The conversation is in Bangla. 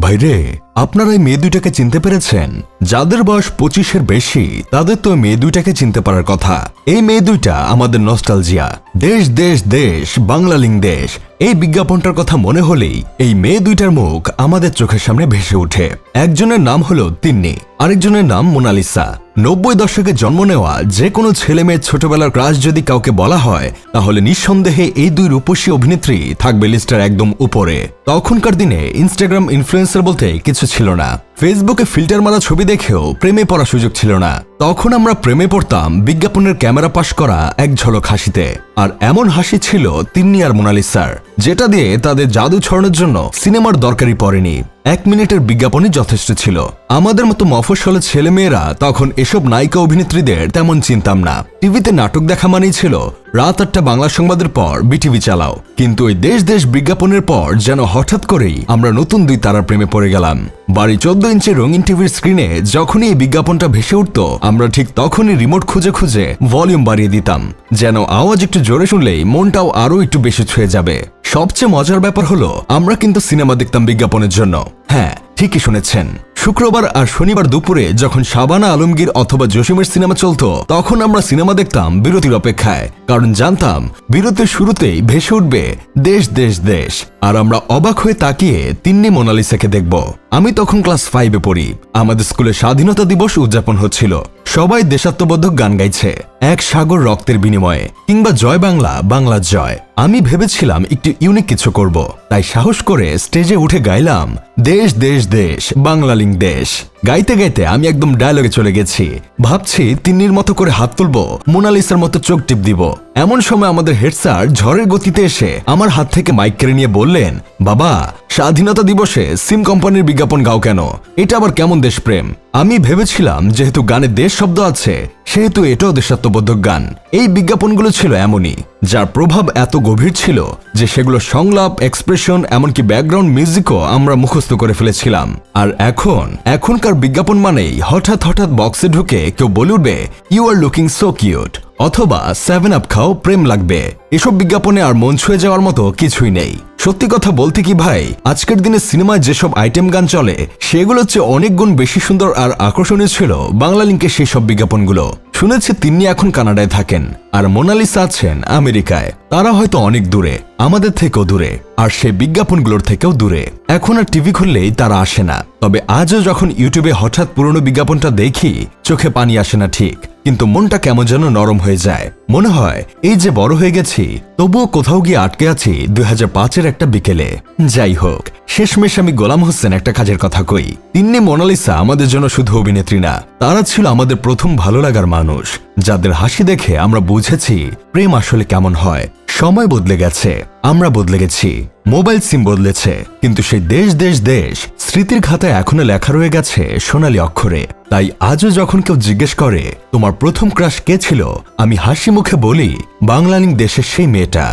ভাইরে, আপনারা এই মেয়ে দুইটাকে চিনতে পেরেছেন? যাদের বয়স 25-এর বেশি তাদের তো মেয়ে দুইটাকে চিনতে পারার কথা। এই মেয়ে দুইটা আমাদের নস্টালজিয়া। দেশ দেশ দেশ, বাংলালিং দেশ, এই বিজ্ঞাপনটার কথা মনে হলেই এই মেয়ে দুইটার মুখ আমাদের চোখের সামনে ভেসে ওঠে। একজনের নাম হলো তিন্নি, আরেকজনের নাম মোনালিসা। 90 দশকে জন্ম নেওয়া যে কোনো ছেলে মেয়ের ছোটবেলার ক্রাশ যদি কাউকে বলা হয়, তাহলে নিঃসন্দেহে এই দুই রূপসী অভিনেত্রী থাকবে লিস্টের একদম উপরে। তখনকার দিনে ইনস্টাগ্রাম ইনফ্লুয়েন্সার বলতে কিছু ছিল না, ফেসবুকে ফিল্টার মারা ছবি দেখেও প্রেমে পড়ার সুযোগ ছিল না। তখন আমরা প্রেমে পড়তাম বিজ্ঞাপনের ক্যামেরা পাশ করা এক ঝলক হাসিতে। আর এমন হাসি ছিল তিন্নি আর মোনালিসার, যেটা দিয়ে তাদের জাদু ছড়ানোর জন্য সিনেমার দরকারই পড়েনি। 1 মিনিটের বিজ্ঞাপনই যথেষ্ট ছিল। আমাদের মতো মফস্বলের ছেলেমেয়েরা তখন এসব নায়িকা অভিনেত্রীদের তেমন চিনতাম না। টিভিতে নাটক দেখা মানেই ছিল রাত 8টা বাংলা সংবাদের পর বিটিভি চালাও। কিন্তু ওই দেশ দেশ বিজ্ঞাপনের পর যেন হঠাৎ করেই আমরা নতুন দুই তারার প্রেমে পড়ে গেলাম। বাড়ি 14 ইঞ্চি রঙিন টিভির স্ক্রিনে যখনই এই বিজ্ঞাপনটা ভেসে উঠত, আমরা ঠিক তখনই রিমোট খুঁজে খুঁজে ভলিউম বাড়িয়ে দিতাম, যেন আওয়াজ একটু জোরে শুনলেই মনটাও আরো একটু বেশি ছুঁয়ে যাবে। সবচেয়ে মজার ব্যাপার হলো আমরা কিন্তু সিনেমা দেখতাম বিজ্ঞাপনের জন্য। হ্যাঁ, ঠিকই শুনেছেন। শুক্রবার আর শনিবার দুপুরে যখন শাবানা আলমগীর অথবা জসিমের সিনেমা চলতো, তখন আমরা সিনেমা দেখতাম বিরতির অপেক্ষায়, কারণ জানতাম বিরতির শুরুতেই ভেসে উঠবে দেশ দেশ দেশ। আর আমরা অবাক হয়ে তাকিয়ে তিন্নি মোনালিসাকে দেখব। আমি তখন ক্লাস 5-এ পড়ি। আমাদের স্কুলে স্বাধীনতা দিবস উদযাপন হচ্ছিল। সবাই দেশাত্মবোধক গান গাইছে, এক সাগর রক্তের বিনিময়ে কিংবা জয় বাংলা, বাংলার জয়। আমি ভেবেছিলাম একটু ইউনিক কিছু করব, তাই সাহস করে স্টেজে উঠে গাইলাম দেশ দেশ দেশ, বাংলালিং দেশ। গাইতে গাইতে আমি একদম ডায়লগে চলে গেছি। ভাবছি তিন্নির মতো করে হাত তুলবো, মোনালিসার মতো চোখ টিপ দিব। এমন সময় আমাদের হেড স্যার ঝড়ের গতিতে এসে আমার হাত থেকে মাইক কেড়ে নিয়ে বললেন, বাবা, স্বাধীনতা দিবসে সিম কোম্পানির বিজ্ঞাপন গাও কেন? এটা আবার কেমন দেশপ্রেম? আমি ভেবেছিলাম যেহেতু গানে দেশ শব্দ আছে, সেহেতু এটাও দেশাত্মবোধক গান। এই বিজ্ঞাপনগুলো ছিল এমনই, যার প্রভাব এত গভীর ছিল যে সেগুলো সংলাপ, এক্সপ্রেশন, এমনকি ব্যাকগ্রাউন্ড মিউজিকও আমরা মুখস্থ করে ফেলেছিলাম। আর এখনকার বিজ্ঞাপন মানেই হঠাৎ হঠাৎ বক্সে ঢুকে কেউ বলে উঠবে, you are looking so cute, অথবা 7 আপ খাও, প্রেম লাগবে। এসব বিজ্ঞাপনে আর মন ছুঁয়ে যাওয়ার মতো কিছুই নেই। সত্যি কথা বলতে কি ভাই, আজকের দিনে সিনেমায় যেসব আইটেম গান চলে, সেগুলো হচ্ছে অনেক গুণ বেশি সুন্দর আর আকর্ষণীয় ছিল বাংলালিংকের সেই সব বিজ্ঞাপনগুলো। শুনেছি তিন্নি এখন কানাডায় থাকেন আর মোনালিসা আছেন আমেরিকায়। তারা হয়তো অনেক দূরে, আমাদের থেকেও দূরে, আর সেই বিজ্ঞাপনগুলোর থেকেও দূরে। এখন আর টিভি খুললেই তারা আসে না। তবে আজও যখন ইউটিউবে হঠাৎ পুরনো বিজ্ঞাপনটা দেখি, চোখে পানি আসে না ঠিক, কিন্তু মনটা কেমন যেন নরম হয়ে যায়। মনে হয় এই যে বড় হয়ে গেছি, তবুও কোথাও গিয়ে আটকে আছি 2005-এর একটা বিকেলে। যাই হোক, শেষমেশ আমি গোলাম হোসেন একটা কাজের কথা কই। তিন্নি মোনালিসা আমাদের জন্য শুধু অভিনেত্রী না, তারা ছিল আমাদের প্রথম ভালো লাগার মানুষ, যাদের হাসি দেখে আমরা বুঝেছি প্রেম আসলে কেমন হয়। সময় বদলে গেছে, আমরা বদলে গেছি, মোবাইল সিম বদলেছে, কিন্তু সেই দেশ দেশ দেশ স্মৃতির খাতায় এখনো লেখা রয়ে গেছে সোনালী অক্ষরে। তাই আজও যখন কেউ জিজ্ঞেস করে তোমার প্রথম ক্রাশ কে ছিল, আমি হাসি মুখে বলি বাংলালিং দেশের সেই মেয়েটা।